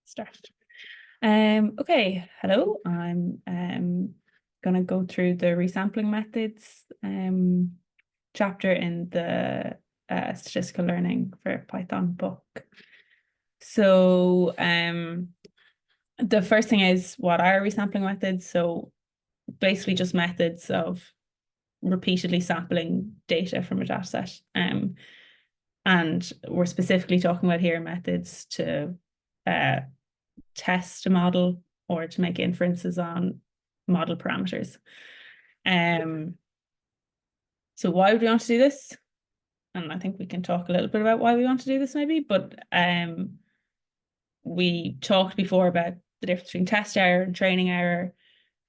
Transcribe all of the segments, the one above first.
Start. Okay, hello. I'm going to go through the resampling methods chapter in the Statistical Learning for Python book. So the first thing is, what are resampling methods? So basically just methods of repeatedly sampling data from a data set. And we're specifically talking about here methods to test a model or to make inferences on model parameters. So why would we want to do this? And I think we can talk a little bit about why we want to do this maybe, but we talked before about the difference between test error and training error,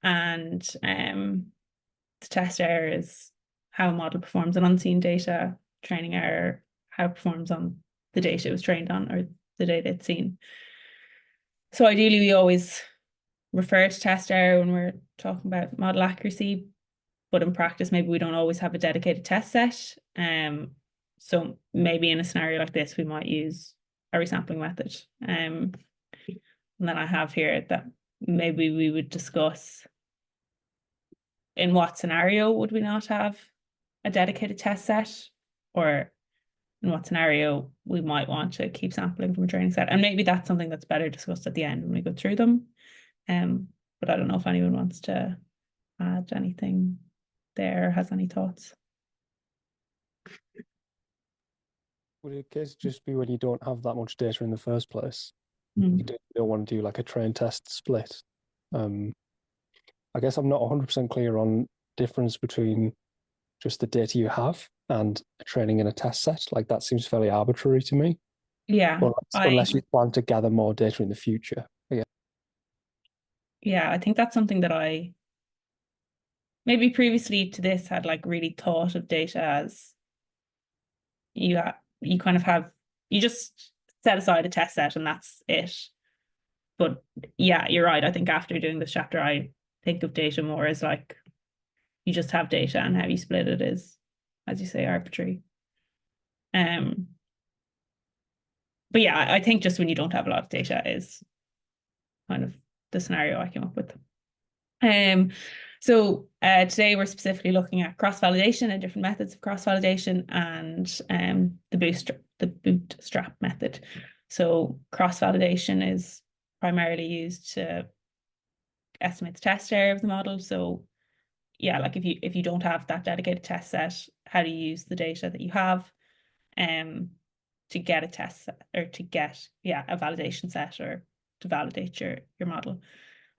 and the test error is how a model performs on unseen data, training error, how it performs on the data it was trained on or the data it's seen. So ideally, we always refer to test error when we're talking about model accuracy, but in practice, maybe we don't always have a dedicated test set. So maybe in a scenario like this, we might use a resampling method. And then I have here that maybe we would discuss in what scenario would we not have a dedicated test set, or in what scenario we might want to keep sampling from a training set. And maybe that's something that's better discussed at the end when we go through them. But I don't know if anyone wants to add anything there or has any thoughts. Would it case just be when you don't have that much data in the first place? You don't want to do like a train test split. I guess I'm not 100% clear on difference between just the data you have and training in a test set. Like that seems fairly arbitrary to me. Yeah. Unless you plan to gather more data in the future. Yeah, I think that's something that I maybe previously to this had like really thought of data as you kind of have, you just set aside a test set and that's it. But yeah, you're right. I think after doing this chapter, I think of data more as like you just have data and how you split it is, as you say, arbitrary. But yeah, I think just when you don't have a lot of data is kind of the scenario I came up with. So today we're specifically looking at cross-validation and different methods of cross-validation, and the bootstrap method. So cross-validation is primarily used to estimate the test error of the model. So yeah, like if you don't have that dedicated test set, how do you use the data that you have to get a test set, or to get a validation set, or to validate your model.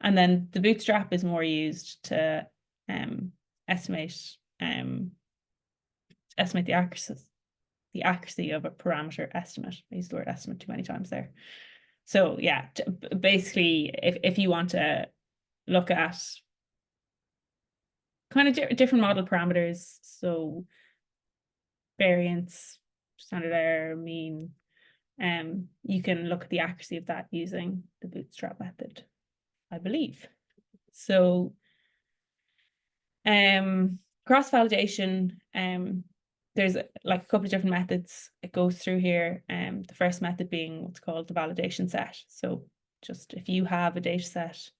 And then the bootstrap is more used to estimate the accuracy of a parameter estimate. I used the word estimate too many times there. So yeah, basically, if you want to look at kind of different model parameters, so variance, standard error, mean, you can look at the accuracy of that using the bootstrap method, I believe. So cross-validation, there's like a couple of different methods it goes through here. The first method being what's called the validation set. So just if you have a data set,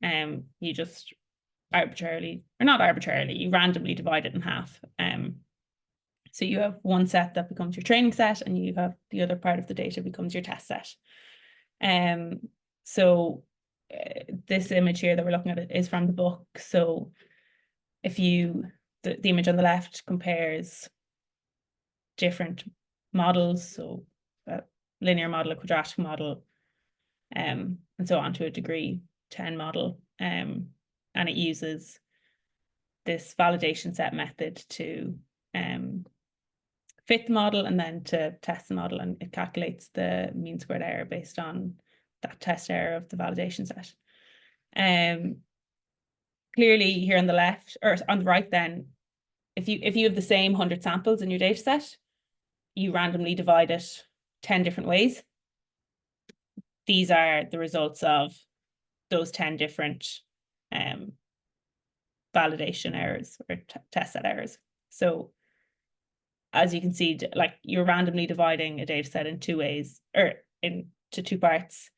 you just arbitrarily, or not arbitrarily, you randomly divide it in half. So you have one set that becomes your training set, and you have the other part of the data becomes your test set. So this image here that we're looking at is from the book. So if the image on the left compares different models, so a linear model, a quadratic model, and so on to a degree 10 model, and it uses this validation set method to fit the model and then to test the model, and it calculates the mean squared error based on that test error of the validation set. Clearly here on the left, or on the right then, if you have the same 100 samples in your data set, you randomly divide it 10 different ways. These are the results of those 10 different validation errors or test set errors. So as you can see, like you're randomly dividing a data set in two ways, or into two parts.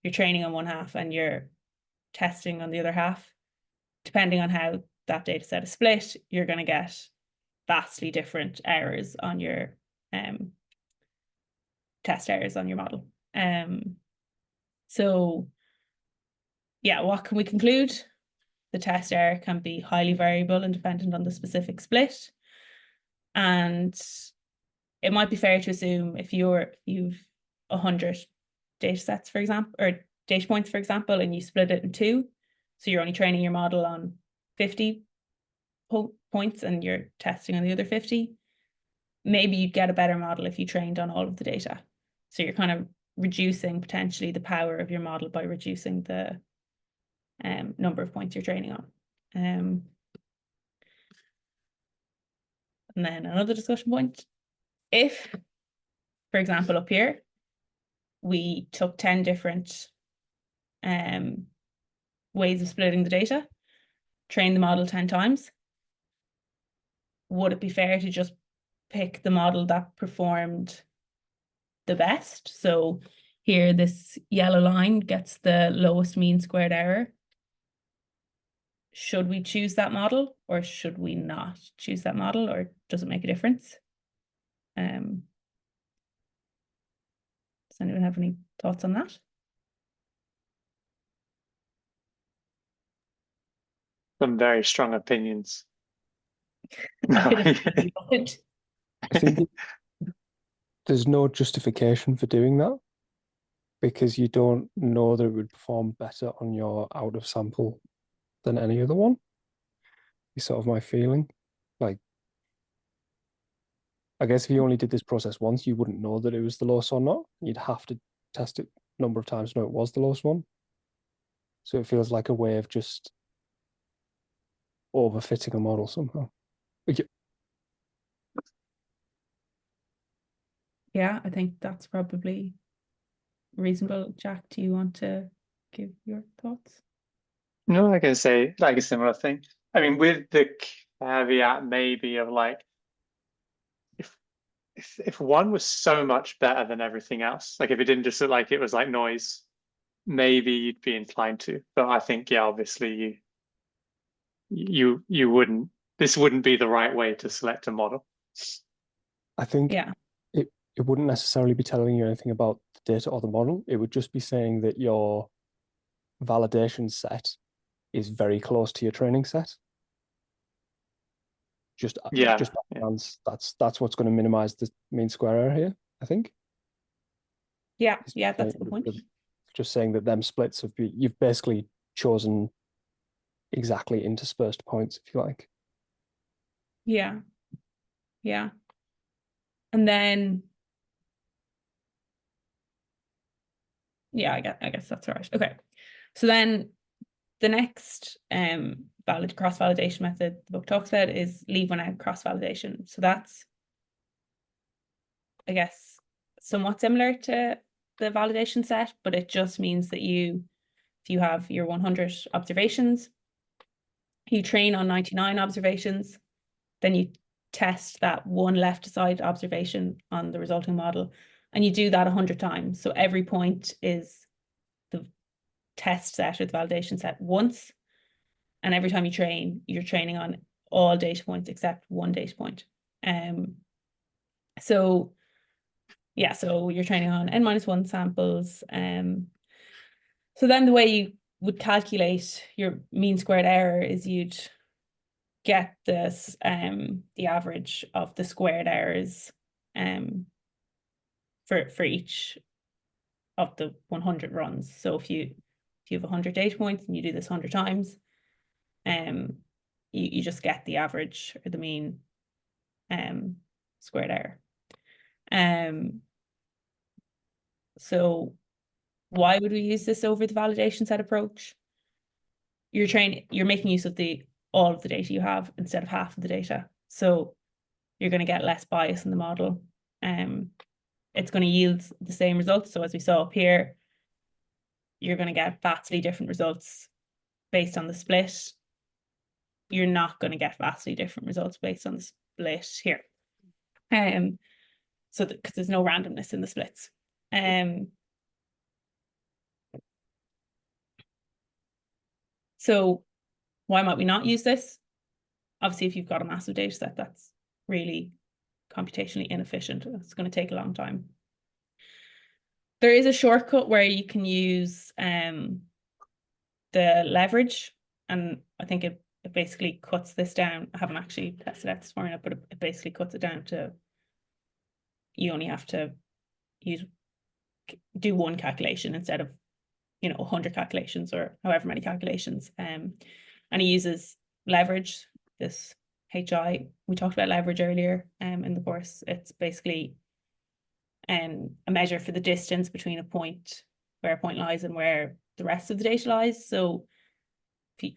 you're training on one half and you're testing on the other half, depending on how that data set is split, you're going to get vastly different errors on your test errors on your model. So yeah, what can we conclude? The test error can be highly variable and dependent on the specific split. And it might be fair to assume if you've 100 data sets, for example, or data points, for example, and you split it in two, so you're only training your model on 50 points and you're testing on the other 50, maybe you'd get a better model if you trained on all of the data. So you're kind of reducing potentially the power of your model by reducing the number of points you're training on. And then another discussion point, if, for example, up here, we took 10 different ways of splitting the data, train the model 10 times, would it be fair to just pick the model that performed the best? So here, this yellow line gets the lowest mean squared error. Should we choose that model or should we not choose that model, or does it make a difference? Does anyone have any thoughts on that? Some very strong opinions. I think there's no justification for doing that because you don't know that it would perform better on your out of sample than any other one. Is sort of my feeling. Like, I guess if you only did this process once, you wouldn't know that it was the lowest or not. You'd have to test it a number of times to know it was the lowest one. So it feels like a way of just overfitting a model somehow. Yeah, I think that's probably reasonable. Jack, do you want to give your thoughts? No, I can say like a similar thing. I mean, with the caveat maybe of like, if one was so much better than everything else, like if it didn't just look like it was like noise, maybe you'd be inclined to. But I think, yeah, obviously you wouldn't. This wouldn't be the right way to select a model. I think Yeah. It wouldn't necessarily be telling you anything about the data or the model. It would just be saying that your validation set is very close to your training set. Just by chance, that's what's going to minimize the mean square error here, I think. Yeah, that's the point. Just saying that them splits you've basically chosen exactly interspersed points, if you like. Yeah. And then yeah, I guess that's all right. Okay. So then the next cross-validation method the book talks about is leave one out cross-validation. So that's, I guess, somewhat similar to the validation set, but it just means that if you have your 100 observations, you train on 99 observations, then you test that one left side observation on the resulting model, and you do that 100 times. So every point is the test set or the validation set once, and every time you train, you're training on all data points except one data point. So you're training on n-1 samples. So then the way you would calculate your mean squared error is you'd get this the average of the squared errors for each of the 100 runs. So if you have 100 data points and you do this 100 times, you just get the average or the mean squared error. So why would we use this over the validation set approach? You're making use of all of the data you have instead of half of the data. So you're going to get less bias in the model. It's going to yield the same results. So as we saw up here, you're going to get vastly different results based on the split. You're not going to get vastly different results based on the split here. So because there's no randomness in the splits. So why might we not use this? Obviously, if you've got a massive data set, that's really computationally inefficient. It's going to take a long time. There is a shortcut where you can use the leverage, and I think it basically cuts this down. I haven't actually tested out this formula, but it basically cuts it down to you only have to do one calculation instead of 100 calculations or however many calculations. And he uses leverage, this HI. We talked about leverage earlier in the course. It's basically a measure for the distance between a point, where a point lies, and where the rest of the data lies. So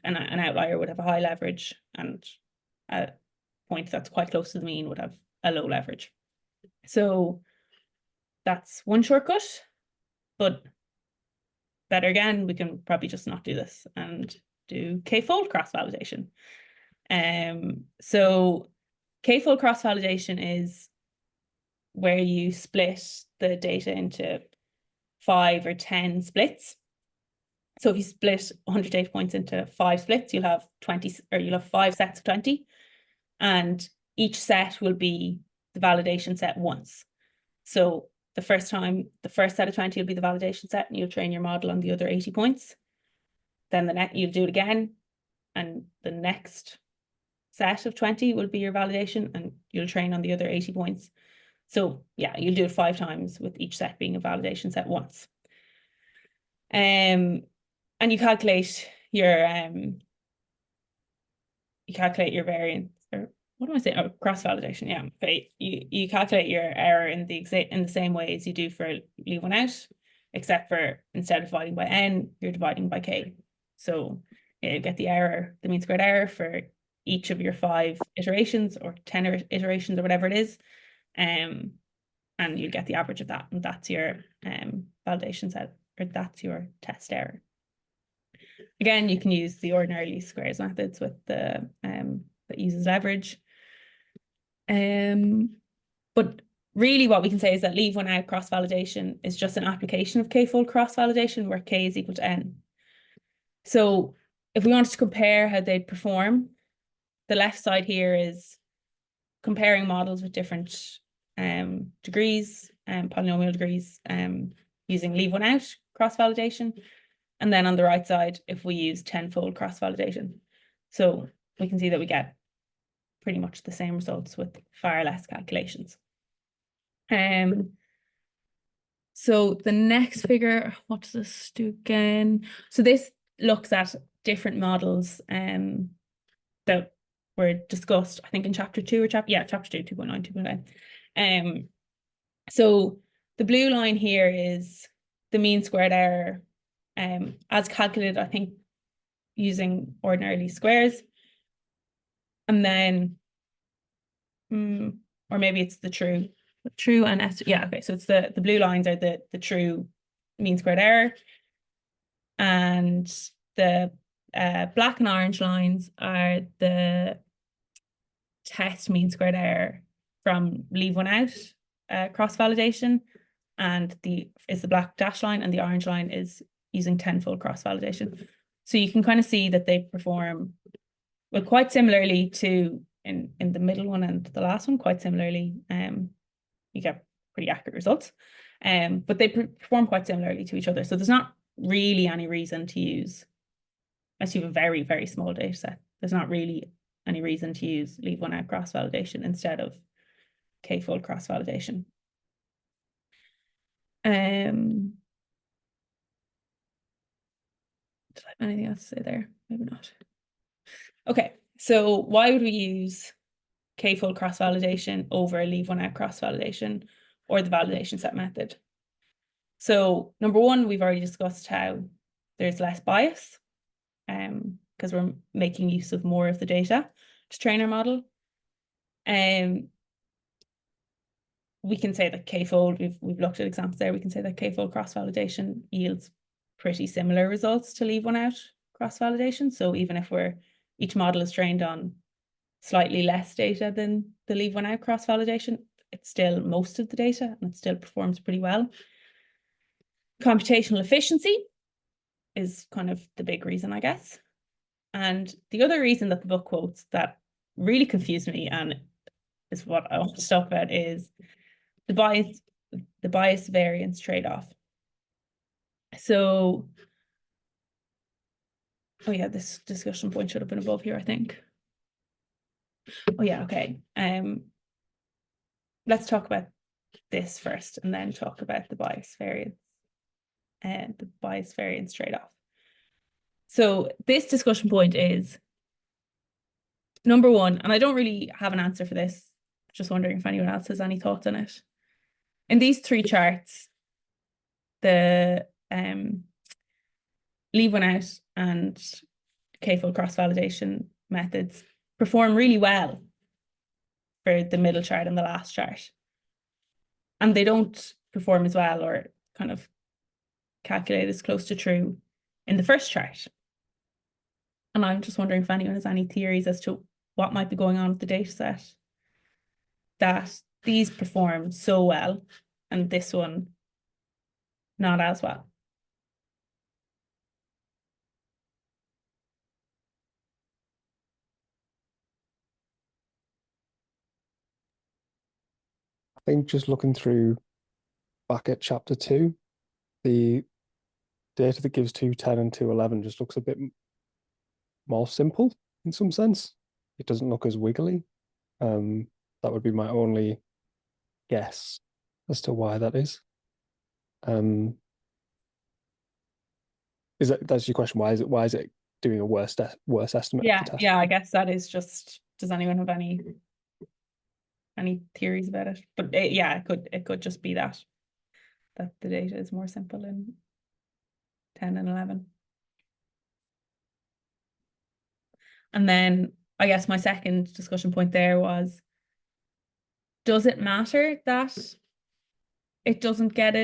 an outlier would have a high leverage, and a point that's quite close to the mean would have a low leverage. So that's one shortcut, but better again, we can probably just not do this and do k-fold cross-validation. So k-fold cross-validation is where you split the data into 5 or 10 splits. So if you split 100 data points into 5 splits, you'll have 20, or you'll have 5 sets of 20, and each set will be the validation set once. So the first set of 20 will be the validation set, and you'll train your model on the other 80 points. Then you'll do it again, and the next set of 20 will be your validation, and you'll train on the other 80 points. So yeah, you'll do it 5 times, with each set being a validation set once. And you calculate your variance, or what am I saying? Oh, cross-validation. Yeah. Okay. You calculate your error in the same way as you do for leave one out, except for instead of dividing by n, you're dividing by k. So you get the error, the mean squared error, for each of your 5 iterations or 10 iterations or whatever it is. And you get the average of that, and that's your validation set, or that's your test error. Again, you can use the ordinary least squares methods with the that uses leverage. But really what we can say is that leave one out cross-validation is just an application of k-fold cross-validation, where k is equal to n. So if we wanted to compare how they'd perform, the left side here is comparing models with different degrees, polynomial degrees, using leave one out cross-validation. And then on the right side, if we use 10-fold cross-validation. So we can see that we get pretty much the same results with far less calculations. So the next figure, what does this do again? So this looks at different models that were discussed, I think in chapter 2 or chapter 2, 2.9, 2.9. So the blue line here is the mean squared error as calculated, I think, using ordinary least squares. And then, or maybe it's the true and yeah, okay, so it's the blue lines are the true mean squared error, and the black and orange lines are the test mean squared error from leave one out cross-validation, and is the black dash line, and the orange line is using 10-fold cross-validation. So you can kind of see that they perform well quite similarly to in the middle one and the last one, quite similarly. You get pretty accurate results, but they perform quite similarly to each other. So there's not really any reason to use, unless you have a very, very small data set, there's not really any reason to use leave one out cross-validation instead of k-fold cross-validation. Did I have anything else to say there? Maybe not. Okay, so why would we use k-fold cross-validation over leave one out cross-validation or the validation set method? So number one, we've already discussed how there's less bias because we're making use of more of the data to train our model. We can say that k-fold, we've looked at examples there, we can say that k-fold cross-validation yields pretty similar results to leave one out cross-validation. So even if each model is trained on slightly less data than the leave one out cross-validation, it's still most of the data, and it still performs pretty well. Computational efficiency is kind of the big reason, I guess. And the other reason that the book quotes that really confused me and is what I want to talk about is the bias variance trade-off. So, oh yeah, this discussion point should have been above here, I think. Oh yeah, okay. Let's talk about this first and then talk about the bias variance and the bias variance trade-off. So this discussion point is number one, and I don't really have an answer for this, just wondering if anyone else has any thoughts on it. In these three charts, the leave one out and k-fold cross-validation methods perform really well for the middle chart and the last chart. And they don't perform as well or kind of calculate as close to true in the first chart. And I'm just wondering if anyone has any theories as to what might be going on with the data set that these perform so well and this one not as well. I think just looking through back at chapter 2, the data that gives 210 and 211 just looks a bit more simple in some sense. It doesn't look as wiggly. That would be my only guess as to why that is. That's your question? Why is it doing a worse estimate? Yeah, of the test? yeah. I guess that is just. Does anyone have any theories about it? But it could just be that the data is more simple in 10 and 11. And then I guess my second discussion point there was, does it matter that it doesn't get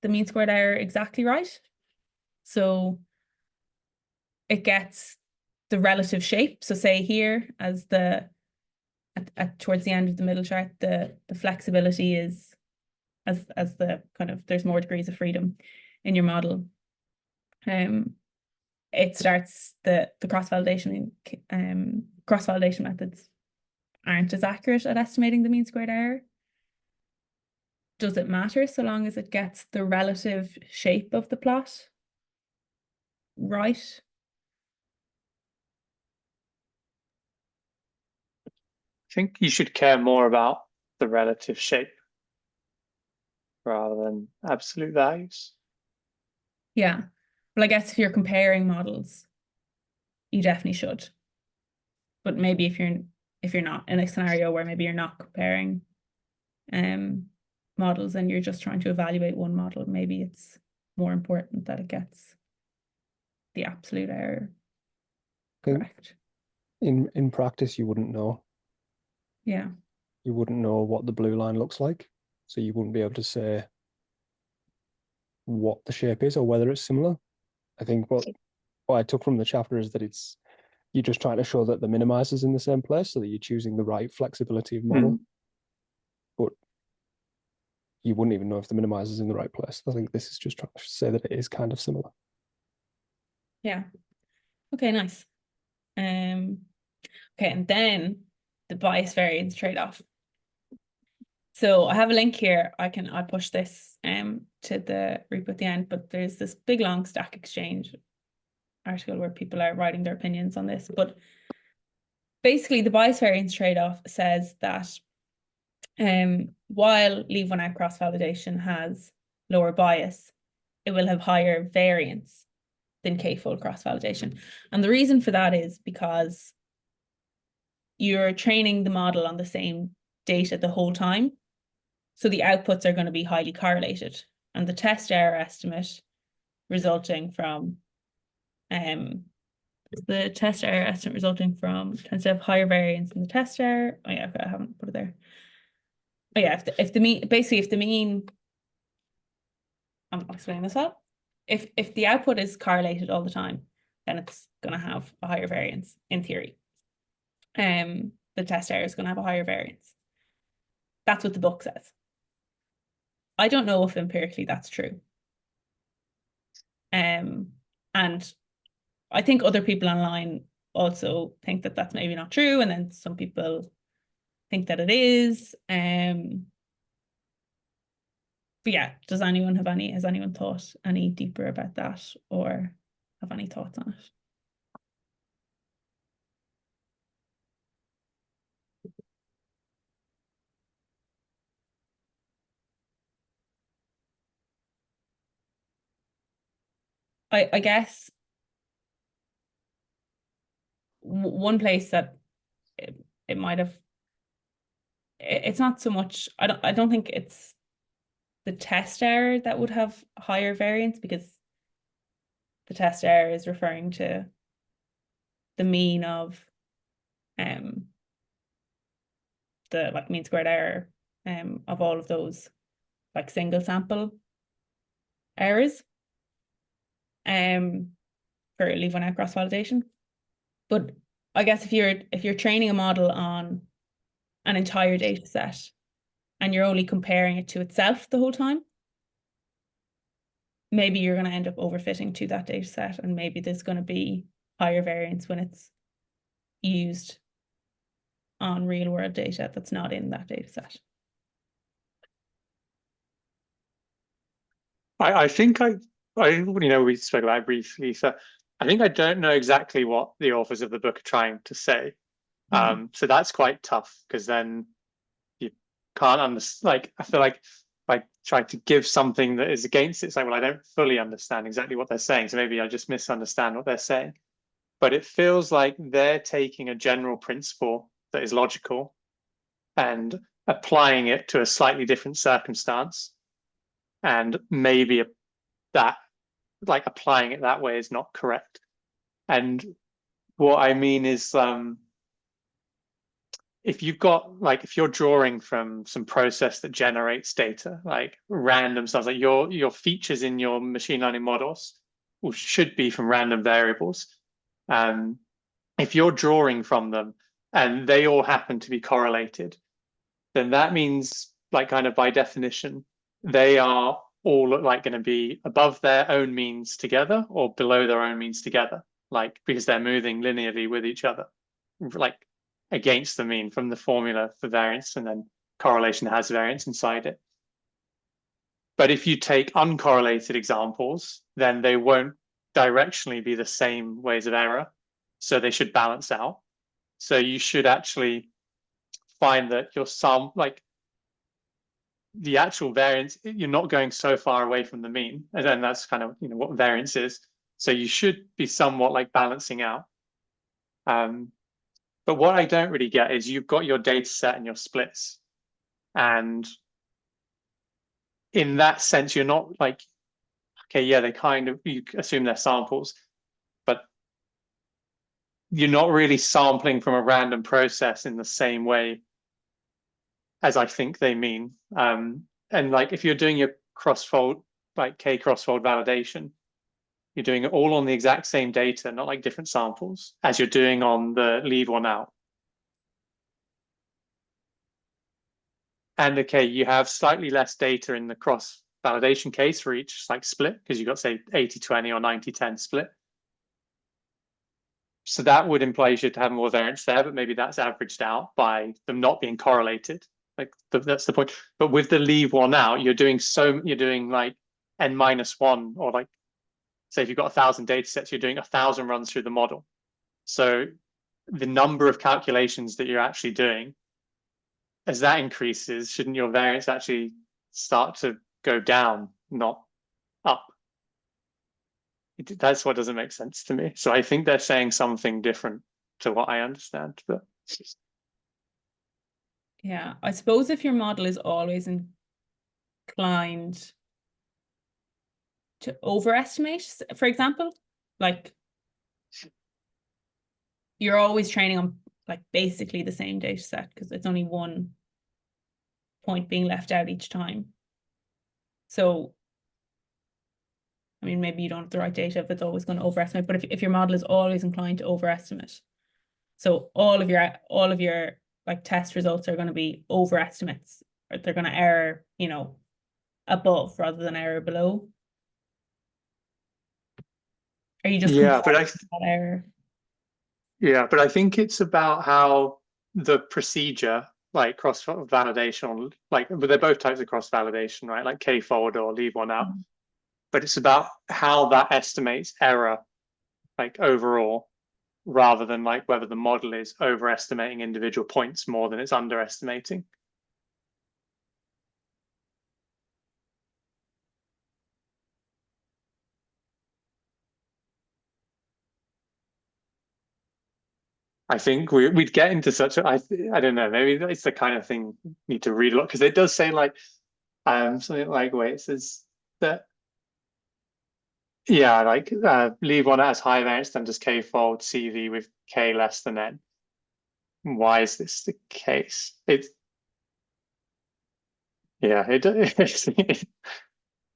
the mean squared error exactly right? So it gets the relative shape. So say here as towards the end of the middle chart, the flexibility is as the kind of, there's more degrees of freedom in your model. It starts the cross-validation methods aren't as accurate at estimating the mean squared error. Does it matter so long as it gets the relative shape of the plot right? I think you should care more about the relative shape rather than absolute values. Yeah. Well, I guess if you're comparing models, you definitely should. But maybe if you're not in a scenario where maybe you're not comparing models and you're just trying to evaluate one model, maybe it's more important that it gets the absolute error correct. In practice, you wouldn't know. Yeah. You wouldn't know what the blue line looks like, so you wouldn't be able to say what the shape is or whether it's similar. I think what I took from the chapter is that you're just trying to show that the minimizer's in the same place, so that you're choosing the right flexibility of model. But you wouldn't even know if the minimizer's in the right place. I think this is just trying to say that it is kind of similar. Yeah. Okay, nice. Okay, and then the bias variance trade-off. So I have a link here. I'll push this to the repo at the end, but there's this big long Stack Exchange article where people are writing their opinions on this. But basically the bias variance trade-off says that while leave one out cross-validation has lower bias, it will have higher variance than k-fold cross-validation. And the reason for that is because you're training the model on the same data the whole time. So the outputs are going to be highly correlated. And the test error estimate resulting from tends to have higher variance in the test error. Oh yeah, okay, I haven't put it there. Oh yeah, if the mean, I'm explaining this well. If the output is correlated all the time, then it's going to have a higher variance in theory. The test error is going to have a higher variance. That's what the book says. I don't know if empirically that's true. And I think other people online also think that that's maybe not true, and then some people think that it is. But yeah, has anyone thought any deeper about that, or have any thoughts on it? I guess one place that it might have, it's not so much, I don't think it's the test error that would have higher variance, because the test error is referring to the mean of the like mean squared error of all of those like single sample errors for leaving out cross validation. But I guess if you're training a model on an entire data set and you're only comparing it to itself the whole time, maybe you're going to end up overfitting to that data set, and maybe there's going to be higher variance when it's used on real world data that's not in that data set. I think we spoke about it briefly, so I think I don't know exactly what the authors of the book are trying to say. So that's quite tough, because then you can't understand. Like, I feel like if I try to give something that is against it, it's like, well, I don't fully understand exactly what they're saying, so maybe I just misunderstand what they're saying. But it feels like they're taking a general principle that is logical and applying it to a slightly different circumstance, and maybe that, like, applying it that way is not correct. And what I mean is, if you've got, like, if you're drawing from some process that generates data, like random stuff, like your features in your machine learning models should be from random variables. If you're drawing from them and they all happen to be correlated, then that means, like, kind of by definition, they are all like going to be above their own means together or below their own means together, like, because they're moving linearly with each other, like against the mean from the formula for variance, and then correlation has variance inside it. But if you take uncorrelated examples, then they won't directionally be the same ways of error, so they should balance out. So you should actually find that your sum, like the actual variance, you're not going so far away from the mean, and then that's kind of what variance is. So you should be somewhat like balancing out. But what I don't really get is you've got your data set and your splits, and in that sense, you're not like, okay, yeah, they kind of, you assume they're samples, but you're not really sampling from a random process in the same way as I think they mean. And like, if you're doing your cross-fold, like k-cross-fold validation, you're doing it all on the exact same data, not like different samples, as you're doing on the leave one out. And okay, you have slightly less data in the cross-validation case for each like split, because you've got, say, 80-20 or 90-10 split. So that would imply you should have more variance there, but maybe that's averaged out by them not being correlated. Like, that's the point. But with the leave one out, you're doing like n-1, or like, say if you've got 1,000 data sets, you're doing 1,000 runs through the model. So the number of calculations that you're actually doing, as that increases, shouldn't your variance actually start to go down, not up? That's what doesn't make sense to me. So I think they're saying something different to what I understand. But yeah, I suppose if your model is always inclined to overestimate, for example, like you're always training on like basically the same data set, because it's only one point being left out each time. So I mean, maybe you don't have the right data if it's always going to overestimate, but if your model is always inclined to overestimate, so all of your like test results are going to be overestimates, or they're going to error, above rather than error below. Are you just yeah, but that error? Yeah, but I think it's about how the procedure, like cross-validation, like, but they're both types of cross-validation, right? Like k-fold or leave one out. But it's about how that estimates error, like overall, rather than like whether the model is overestimating individual points more than it's underestimating. I think we'd get into such a, I don't know, maybe it's the kind of thing you need to read a lot, because it does say like something like, wait, it says that, yeah, like leave one as high variance than just k-fold CV with k less than n. Why is this the case? Yeah,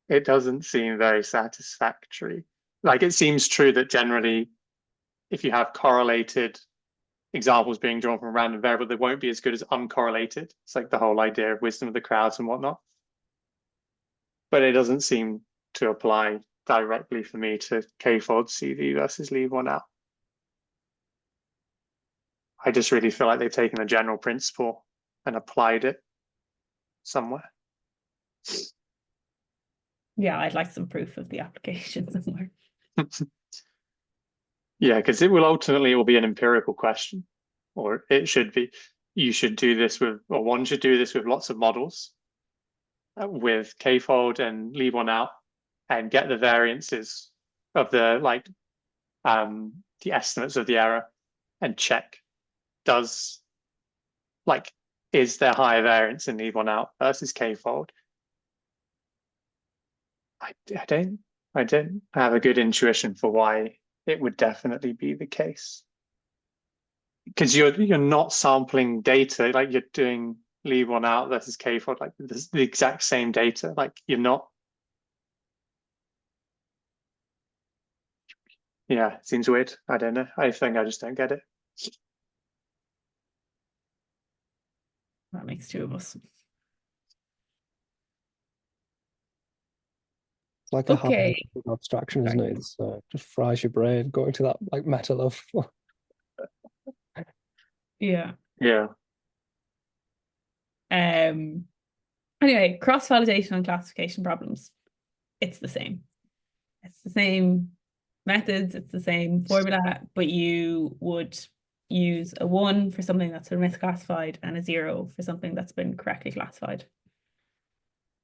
it doesn't seem very satisfactory. Like, it seems true that generally, if you have correlated examples being drawn from a random variable, they won't be as good as uncorrelated. It's like the whole idea of wisdom of the crowds and whatnot. But it doesn't seem to apply directly for me to k-fold CV versus leave one out. I just really feel like they've taken a general principle and applied it somewhere. Yeah, I'd like some proof of the application somewhere. Yeah, because it will be an empirical question, or it should be. You should do this with, or one should do this with lots of models with k-fold and leave one out and get the variances of the the estimates of the error and check is there higher variance in leave one out versus k-fold. I don't have a good intuition for why it would definitely be the case, because you're not sampling data, like you're doing leave one out versus k-fold, like the exact same data, like you're not. Yeah, it seems weird. I don't know. I think I just don't get it. That makes two of us. It's like a happy abstraction, isn't it? It's just fries your brain going to that like meta level. Yeah. Yeah. Anyway, cross-validation and classification problems. It's the same. It's the same methods, it's the same formula, but you would use a 1 for something that's been misclassified and a 0 for something that's been correctly classified.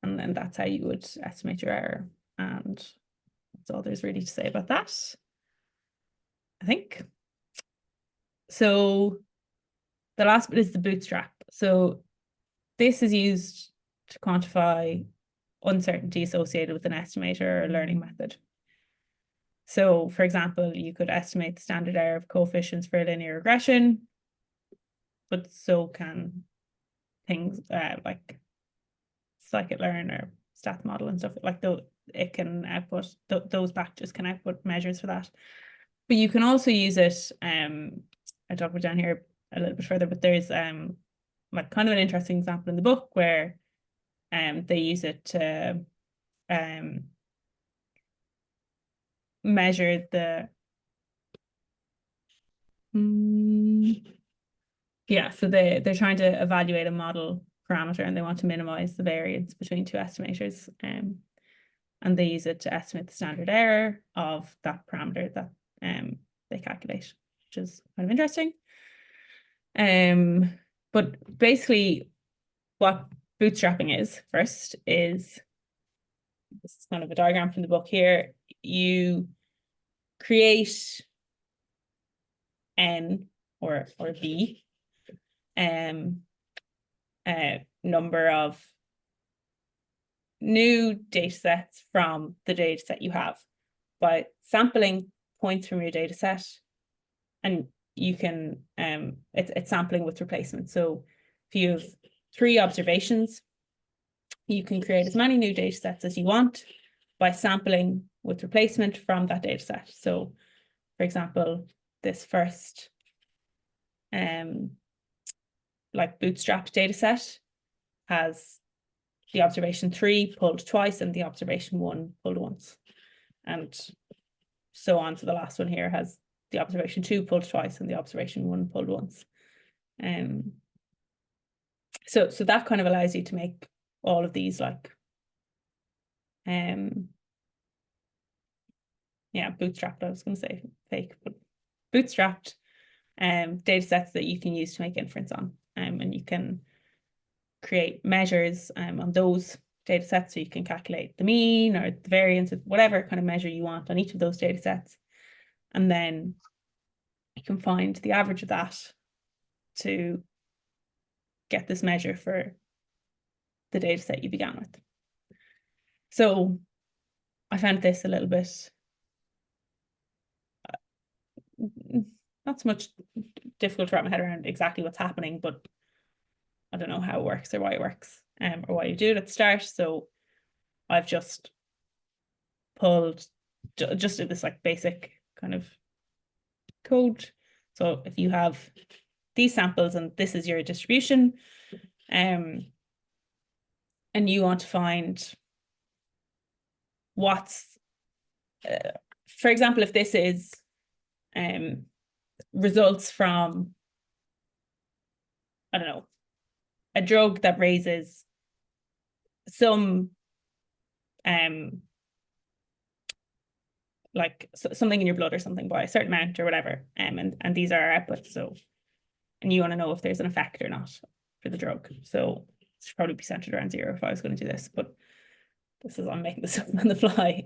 And then that's how you would estimate your error. And that's all there's really to say about that, I think. So the last bit is the bootstrap. So this is used to quantify uncertainty associated with an estimator or learning method. So, for example, you could estimate the standard error of coefficients for a linear regression, but so can things like scikit-learn or stat model and stuff like that. It can output, those packages can output measures for that. But you can also use it, I talk about down here a little bit further, but there's like kind of an interesting example in the book where they use it to measure the so they're trying to evaluate a model parameter and they want to minimize the variance between two estimators, and they use it to estimate the standard error of that parameter that they calculate, which is kind of interesting. But basically what bootstrapping is first is, this is kind of a diagram from the book here. You create N or B number of new data sets from the data set you have by sampling points from your data set, and you can it's sampling with replacement. So if you have 3 observations, you can create as many new data sets as you want by sampling with replacement from that data set. So for example, this first like bootstrapped data set has the observation 3 pulled twice and the observation 1 pulled once, and so on. So the last one here has the observation 2 pulled twice and the observation 1 pulled once. So that kind of allows you to make all of these like bootstrapped, I was going to say fake, but bootstrapped data sets that you can use to make inference on. And you can create measures on those data sets, so you can calculate the mean or the variance of whatever kind of measure you want on each of those data sets. And then you can find the average of that to get this measure for the data set you began with. So I found this a little bit not so much difficult to wrap my head around exactly what's happening, but I don't know how it works or why it works, or why you do it at the start. So I've just pulled, just did this like basic kind of code. So if you have these samples and this is your distribution, and you want to find what's, for example, if this is results from, I don't know, a drug that raises some like something in your blood or something by a certain amount or whatever, and these are our outputs. So, and you want to know if there's an effect or not for the drug. So it should probably be centered around 0 if I was going to do this, but this is, I'm making this up on the fly.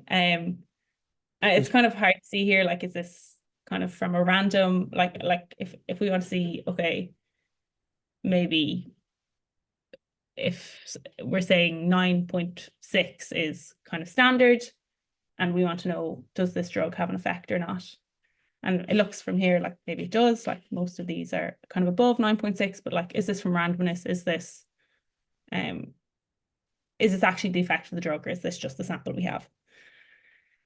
It's kind of hard to see here, like, is this kind of from a random, like if we want to see, okay, maybe if we're saying 9.6 is kind of standard, and we want to know, does this drug have an effect or not? And it looks from here like maybe it does, like most of these are kind of above 9.6, but like, is this from randomness? Is this actually the effect of the drug, or is this just the sample we have?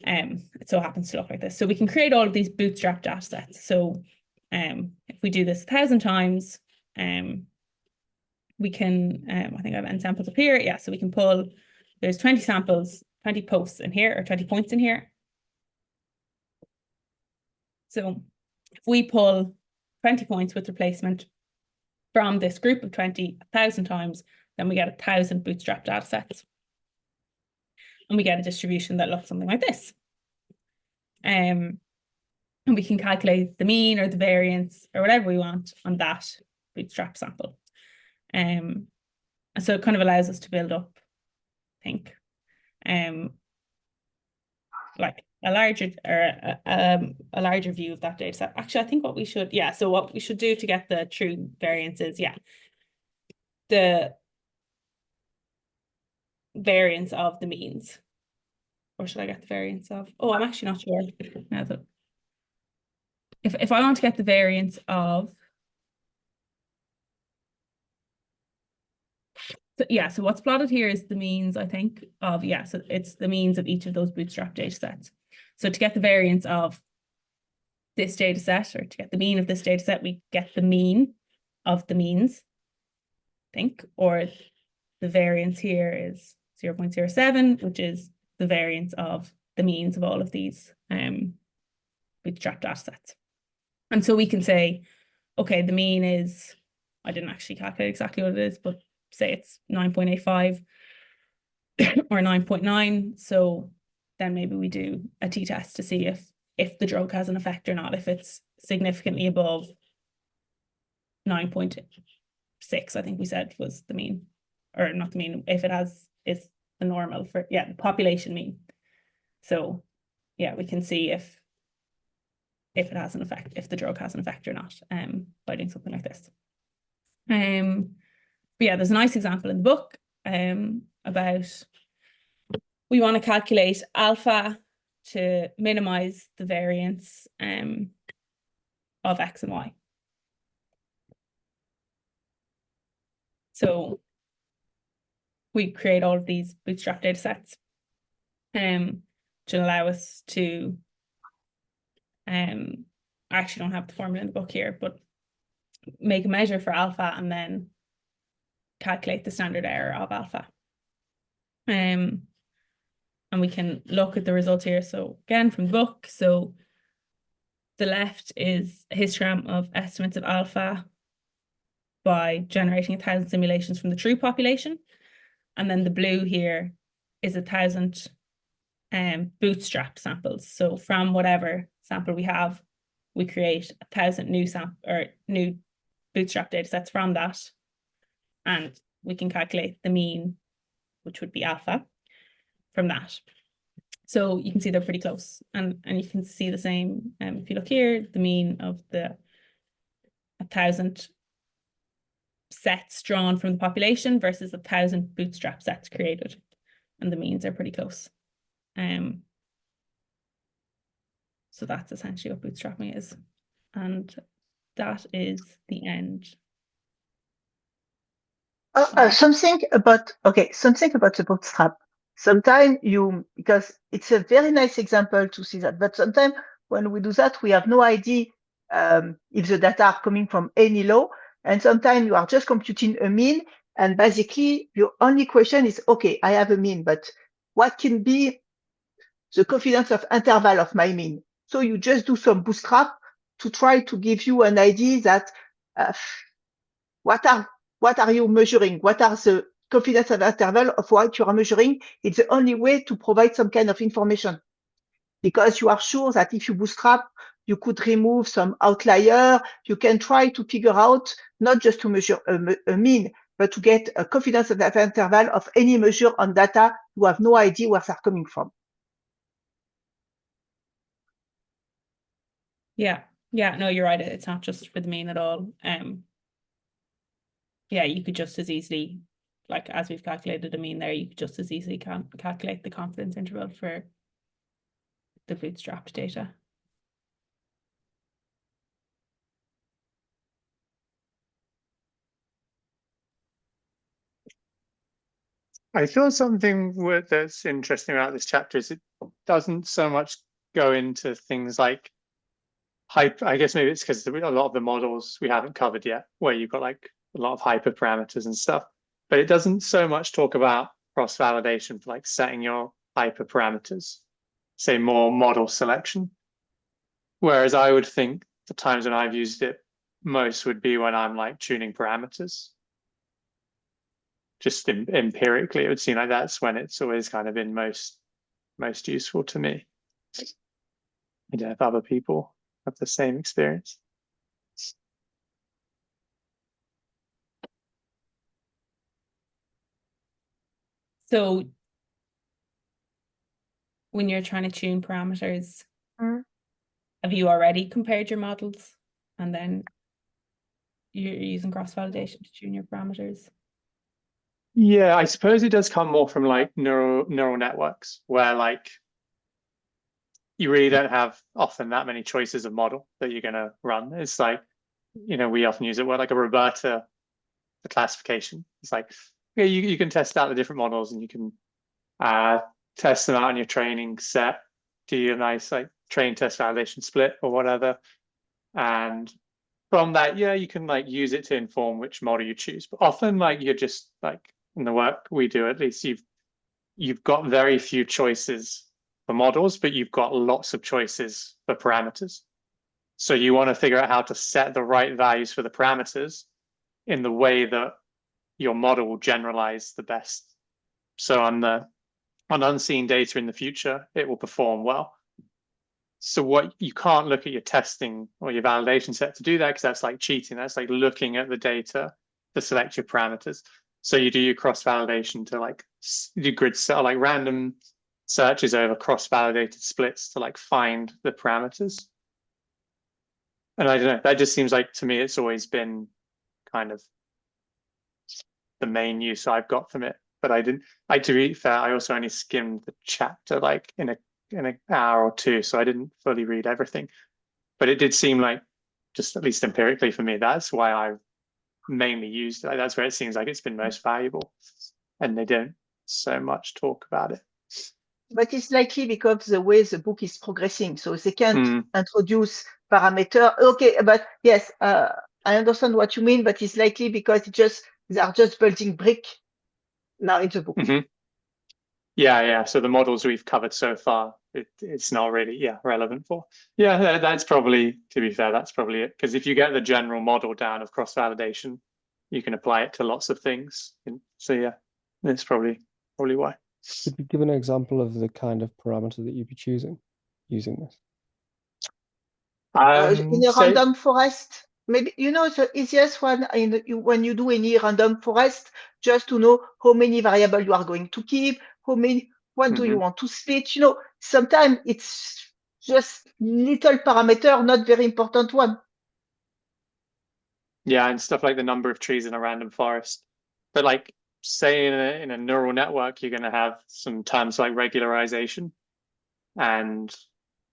It so happens to look like this. So we can create all of these bootstrap data sets. So if we do this 1,000 times, we can, I think I have n samples up here. Yeah, so we can pull, there's 20 samples, 20 posts in here, or 20 points in here. So if we pull 20 points with replacement from this group of 20 1,000 times, then we get 1,000 bootstrap data sets. And we get a distribution that looks something like this. And we can calculate the mean or the variance or whatever we want on that bootstrap sample. And so it kind of allows us to build up, I think, like a larger view of that data set. Actually, I think what we should, so what we should do to get the true variance is, the variance of the means. Or should I get the variance of? Oh, I'm actually not sure now that if I want to get the variance of, so what's plotted here is the means, I think, of, so it's the means of each of those bootstrap data sets. So to get the variance of this data set, or to get the mean of this data set, we get the mean of the means, I think, or the variance here is 0.07, which is the variance of the means of all of these bootstrap data sets. And so we can say, okay, the mean is, I didn't actually calculate exactly what it is, but say it's 9.85 or 9.9. So then maybe we do a t-test to see if the drug has an effect or not, if it's significantly above 9.6, I think we said was the mean, or not the mean, if it is the normal for, the population mean. So we can see if it has an effect, if the drug has an effect or not, by doing something like this. But there's a nice example in the book about, we want to calculate alpha to minimize the variance of X and Y. So we create all of these bootstrap data sets to allow us to, I actually don't have the formula in the book here, but make a measure for alpha and then calculate the standard error of alpha. And we can look at the results here. So again, from the book, so the left is a histogram of estimates of alpha by generating 1,000 simulations from the true population. And then the blue here is 1,000 bootstrap samples. So from whatever sample we have, we create 1,000 new bootstrap data sets from that. And we can calculate the mean, which would be alpha, from that. So you can see they're pretty close. And you can see the same, if you look here, the mean of the 1,000 sets drawn from the population versus 1,000 bootstrap sets created. And the means are pretty close. So that's essentially what bootstrapping is. And that is the end. Something about the bootstrap. Sometimes because it's a very nice example to see that, but sometimes when we do that, we have no idea if the data are coming from any law. And sometimes you are just computing a mean, and basically your only question is, okay, I have a mean, but what can be the confidence of interval of my mean? So you just do some bootstrap to try to give you an idea that what are you measuring? What are the confidence interval of what you are measuring? It's the only way to provide some kind of information, because you are sure that if you bootstrap, you could remove some outlier. You can try to figure out not just to measure a mean, but to get a confidence interval of any measure on data you have no idea where they're coming from. Yeah, no, you're right. It's not just for the mean at all. Yeah, you could just as easily, like as we've calculated a mean there, you could just as easily calculate the confidence interval for the bootstrapped data. I feel something that's interesting about this chapter is it doesn't so much go into things like hype. I guess maybe it's because a lot of the models we haven't covered yet, where you've got like a lot of hyperparameters and stuff, but it doesn't so much talk about cross-validation for like setting your hyperparameters, say more model selection. Whereas I would think the times when I've used it most would be when I'm like tuning parameters. Just empirically, it would seem like that's when it's always kind of been most useful to me. I don't know if other people have the same experience. So when you're trying to tune parameters, have you already compared your models and then you're using cross-validation to tune your parameters? Yeah, I suppose it does come more from like neural networks, where like you really don't have often that many choices of model that you're going to run. It's like, we often use it where like a Roberta for classification. It's like, yeah, you can test out the different models and you can test them out on your training set, do your nice like train test validation split or whatever. And from that, yeah, you can like use it to inform which model you choose. But often like you're just like in the work we do, at least you've got very few choices for models, but you've got lots of choices for parameters. So you want to figure out how to set the right values for the parameters in the way that your model will generalize the best. So on unseen data in the future, it will perform well. So what you can't look at your testing or your validation set to do that, because that's like cheating. That's like looking at the data to select your parameters. So you do your cross-validation to like do grid set, like random searches over cross-validated splits to like find the parameters. And I don't know, that just seems like to me it's always been kind of the main use I've got from it. But to be fair, I also only skimmed the chapter like in an hour or two, so I didn't fully read everything. But it did seem like, just at least empirically for me, that's why I've mainly used it. That's where it seems like it's been most valuable, and they don't so much talk about it. But it's likely because the way the book is progressing, so they can't introduce parameter. Okay, but yes, I understand what you mean, but it's likely because they are just building brick now in the book. Yeah. So the models we've covered so far, it's not really relevant for. Yeah, that's probably, to be fair, that's probably it. Because if you get the general model down of cross-validation, you can apply it to lots of things. And so yeah, that's probably why. Could you give an example of the kind of parameter that you'd be choosing using this? In a random forest, maybe, the easiest one when you do any random forest, just to know how many variables you are going to keep, what do you want to split. Sometimes it's just little parameter, not very important one. Yeah, and stuff like the number of trees in a random forest. But like, say in a neural network, you're going to have some terms like regularization, and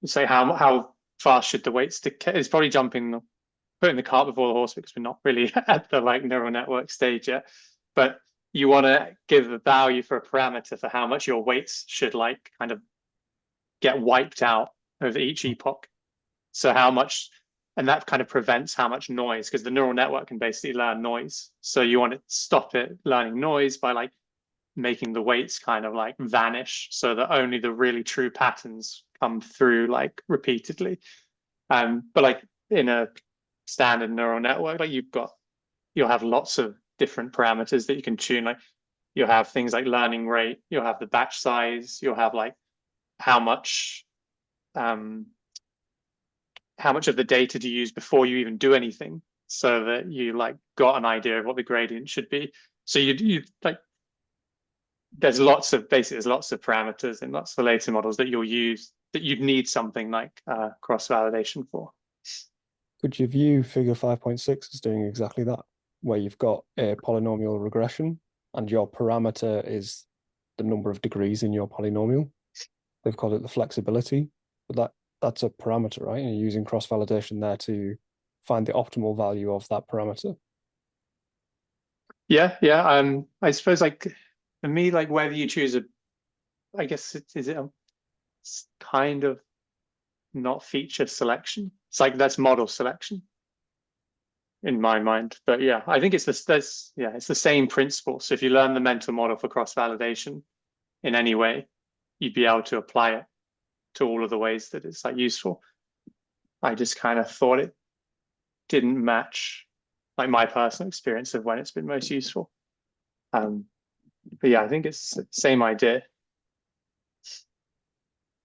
say how fast should the weights decay. It's probably putting the cart before the horse, because we're not really at the like neural network stage yet. But you want to give a value for a parameter for how much your weights should like kind of get wiped out over each epoch. So how much, and that kind of prevents how much noise, because the neural network can basically learn noise. So you want to stop it learning noise by like making the weights kind of like vanish, so that only the really true patterns come through like repeatedly. But like in a standard neural network, like you'll have lots of different parameters that you can tune. Like you'll have things like learning rate, you'll have the batch size, you'll have like how much of the data to use before you even do anything, so that you like got an idea of what the gradient should be. So you like, there's lots of parameters and lots of later models that you'll use that you'd need something like cross-validation for. Could you view figure 5.6 as doing exactly that, where you've got a polynomial regression and your parameter is the number of degrees in your polynomial? They've called it the flexibility, but that's a parameter, right? And you're using cross-validation there to find the optimal value of that parameter. Yeah. I suppose like for me, like whether you choose I guess it's kind of not feature selection. It's like that's model selection in my mind. But yeah, I think it's it's the same principle. So if you learn the mental model for cross-validation in any way, you'd be able to apply it to all of the ways that it's like useful. I just kind of thought it didn't match like my personal experience of when it's been most useful. But yeah, I think it's the same idea.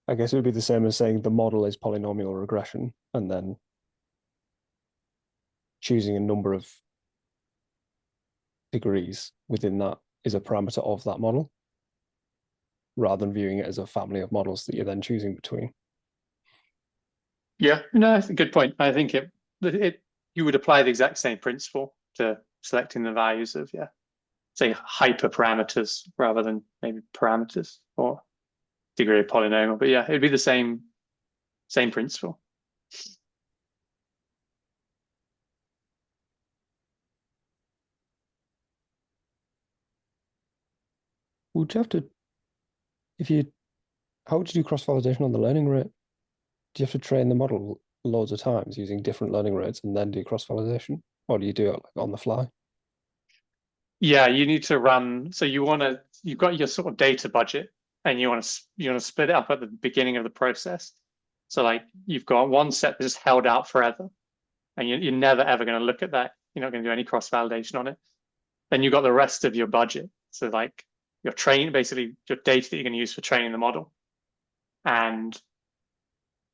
I guess it would be the same as saying the model is polynomial regression, and then choosing a number of degrees within that is a parameter of that model, rather than viewing it as a family of models that you're then choosing between. Yeah, no, that's a good point. I think you would apply the exact same principle to selecting the values of, say hyperparameters rather than maybe parameters or degree of polynomial. But yeah, it'd be the same principle. Would you have to, how would you do cross-validation on the learning rate? Do you have to train the model loads of times using different learning rates and then do cross-validation? Or do you do it like on the fly? Yeah, you need to run. So you've got your sort of data budget, and you want to split it up at the beginning of the process. So like you've got one set that's just held out forever, and you're never ever going to look at that. You're not going to do any cross-validation on it. Then you've got the rest of your budget. So like basically your data that you're going to use for training the model. And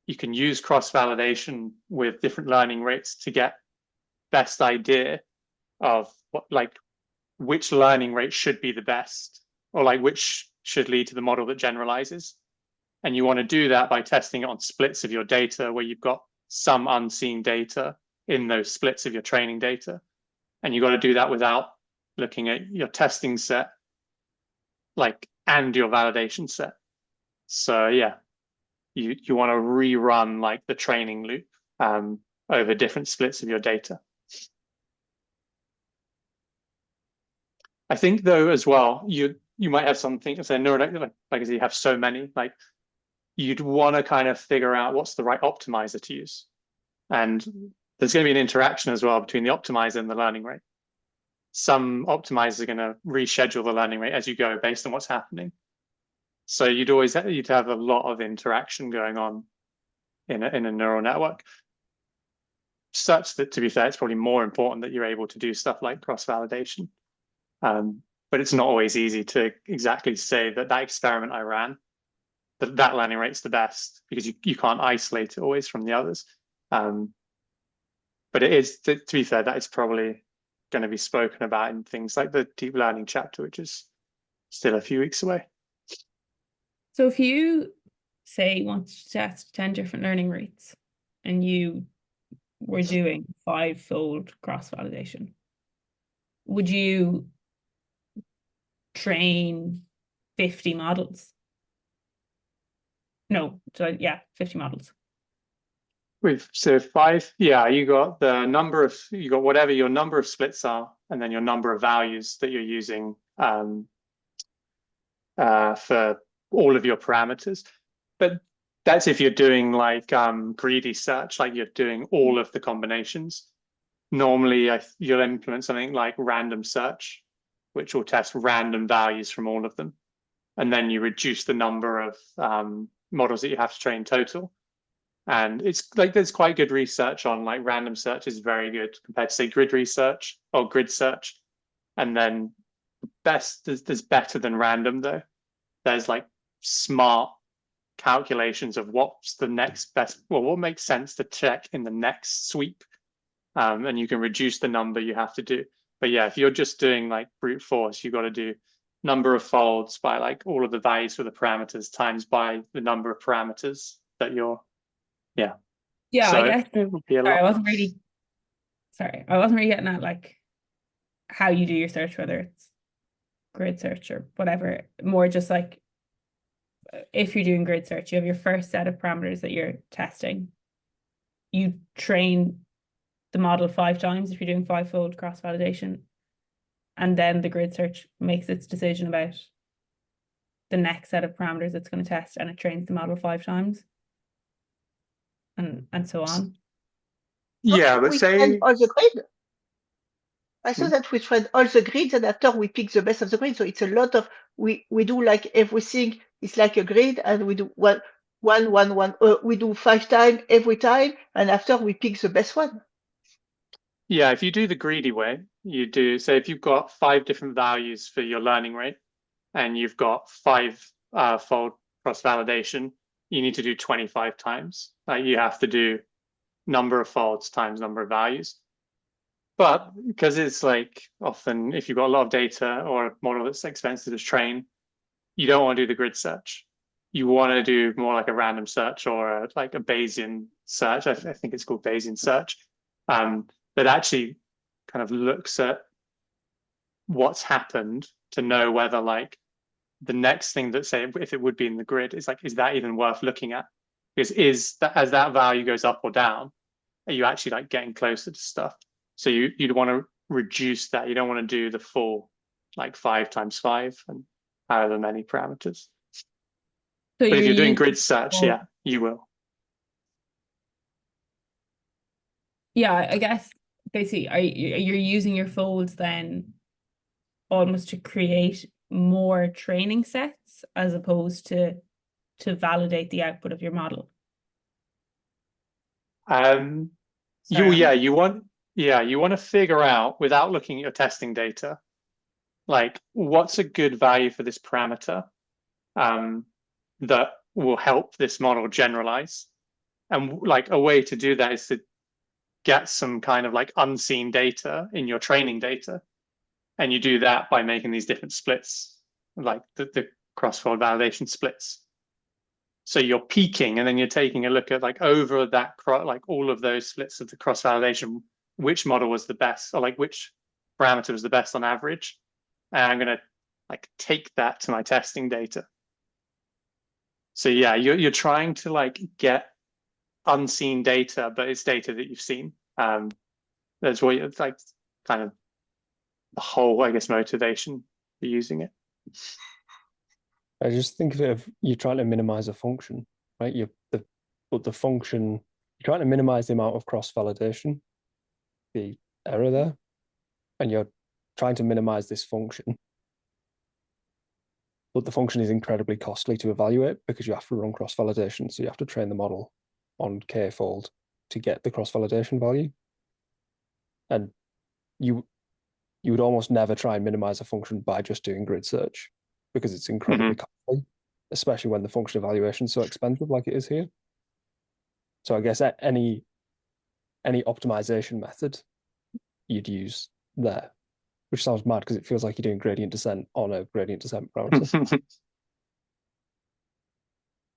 you can use cross-validation with different learning rates to get best idea of which learning rate should be the best, or like which should lead to the model that generalizes. And you want to do that by testing it on splits of your data where you've got some unseen data in those splits of your training data. And you've got to do that without looking at your testing set and your validation set. So yeah, you want to rerun like the training loop over different splits of your data. I think though as well, you might have something, so as you have so many, like you'd want to kind of figure out what's the right optimizer to use. And there's going to be an interaction as well between the optimizer and the learning rate. Some optimizers are going to reschedule the learning rate as you go based on what's happening. So you'd have a lot of interaction going on in a neural network, such that, to be fair, it's probably more important that you're able to do stuff like cross-validation. But it's not always easy to exactly say that experiment I ran, that learning rate's the best, because you can't isolate it always from the others. But it is, to be fair, that is probably going to be spoken about in things like the deep learning chapter, which is still a few weeks away. So if you say you want to test 10 different learning rates and you were doing 5-fold cross-validation, would you train 50 models? No, so yeah, 50 models. So 5, yeah, you got whatever your number of splits are, and then your number of values that you're using for all of your parameters. But that's if you're doing like greedy search, like you're doing all of the combinations. Normally, you'll implement something like random search, which will test random values from all of them. And then you reduce the number of models that you have to train total. And it's like there's quite good research on like random search is very good compared to say grid research or grid search. And then there's better than random though. There's like smart calculations of what's the next best, well, what makes sense to check in the next sweep. And you can reduce the number you have to do. But yeah, if you're just doing like brute force, you've got to do number of folds by like all of the values for the parameters times by the number of parameters that you're, yeah. Yeah, so I guess. it would be a Sorry, lot. I wasn't really getting at like how you do your search, whether it's grid search or whatever. More just like if you're doing grid search, you have your first set of parameters that you're testing. You train the model 5 times if you're doing 5-fold cross-validation. And then the grid search makes its decision about the next set of parameters it's going to test, and it trains the model 5 times. And so on. Yeah, but we say train all the grid. I saw that we train all the grids, and after we pick the best of the grid. So it's a lot of we do like everything is like a grid, and we do one. We do 5 times every time, and after we pick the best one. Yeah, if you do the greedy way, you do say if you've got 5 different values for your learning rate, and you've got 5-fold cross-validation, you need to do 25 times. You have to do number of folds times number of values. But because it's like often if you've got a lot of data or a model that's expensive to train, you don't want to do the grid search. You want to do more like a random search or like a Bayesian search. I think it's called Bayesian search. That actually kind of looks at what's happened to know whether like the next thing that say if it would be in the grid is like, is that even worth looking at? Because is that as that value goes up or down, are you actually like getting closer to stuff? So you'd want to reduce that. You don't want to do the full like 5 times 5 and however many parameters. So but if you're doing grid search, yeah, you will. Yeah, I guess basically you're using your folds then almost to create more training sets as opposed to validate the output of your model. You want to figure out without looking at your testing data, like what's a good value for this parameter that will help this model generalize. And like a way to do that is to get some kind of like unseen data in your training data. And you do that by making these different splits, like the cross-fold validation splits. So you're peaking, and then you're taking a look at like over that, like all of those splits of the cross-validation, which model was the best, or like which parameter was the best on average. And I'm going to like take that to my testing data. So yeah, you're trying to like get unseen data, but it's data that you've seen. That's what it's like, kind of the whole, I guess, motivation for using it. I just think of it if you're trying to minimize a function, right? But the function, you're trying to minimize the amount of cross-validation, the error there, and you're trying to minimize this function. but the function is incredibly costly to evaluate because you have to run cross-validation. So you have to train the model on k-fold to get the cross-validation value. And you would almost never try and minimize a function by just doing grid search because it's incredibly costly, especially when the function evaluation is so expensive like it is here. So I guess any optimization method you'd use there, which sounds mad because it feels like you're doing gradient descent on a gradient descent parameter.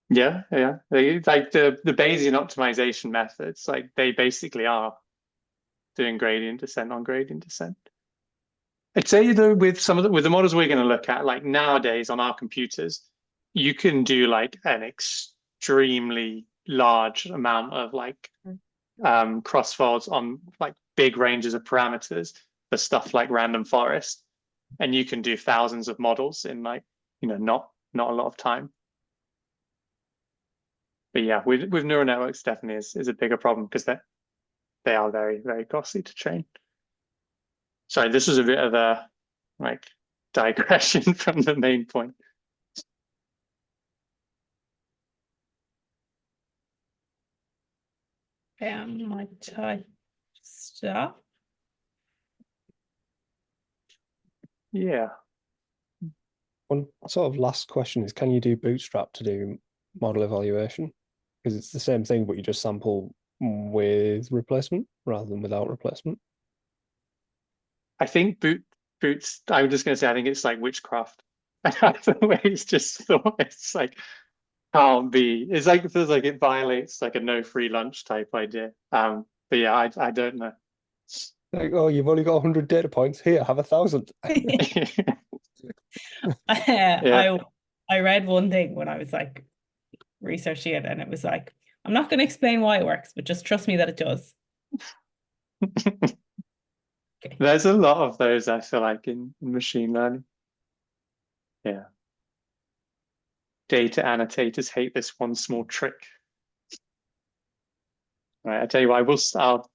Yeah. Like the Bayesian optimization methods, like they basically are doing gradient descent on gradient descent. I'd say though, with the models we're going to look at, like nowadays on our computers, you can do like an extremely large amount of like crossfolds on like big ranges of parameters for stuff like random forest, and you can do thousands of models in like, not a lot of time. But yeah, with neural networks definitely is a bigger problem because they are very, very costly to train. Sorry, this was a bit of a like digression from the main point. My type stuff. Yeah. One sort of last question is, can you do Bootstrap to do model evaluation? Because it's the same thing, but you just sample with replacement rather than without replacement. I think Boots, I was just going to say, I think it's like witchcraft. The way it's just thought, it's like, can't be. It's like, it feels like it violates like a no free lunch type idea. But yeah, I don't know. Like, oh, you've only got 100 data points. Here, have 1,000. Yeah. I read one thing when I was like researching it, and it was like, I'm not going to explain why it works, but just trust me that it does. Okay. There's a lot of those, I feel like, in machine learning. Yeah. Data annotators hate this one small trick. All right, I tell you what, I'll